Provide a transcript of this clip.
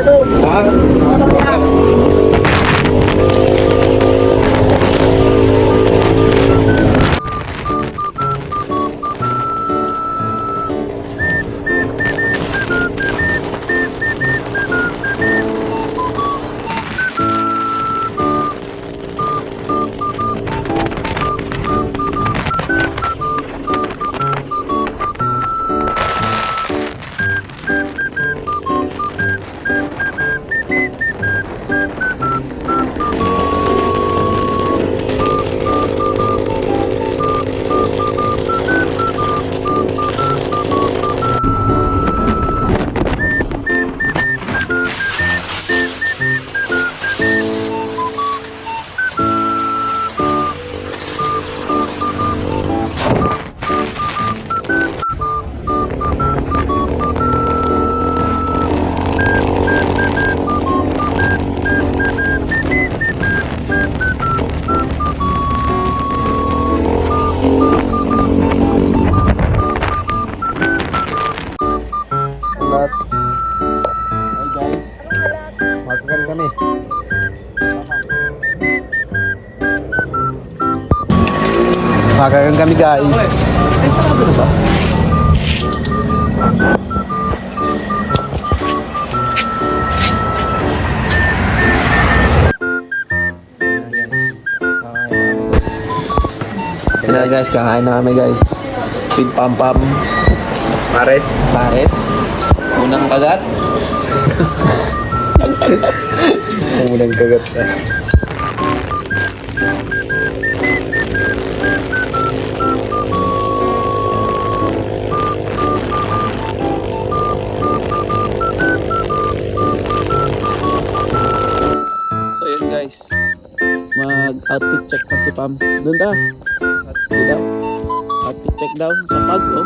to. Ano ba? Makakan kami guys. Ay, sarado na ba? Kaya guys, kakain na kami guys. With pam-pam. Pares. Pares. Unang kagat. Unang kagat na. So yun guys. Mag-outfit check pa si Pam. Doon ta. Dito. Outfit check daw sa pag oh.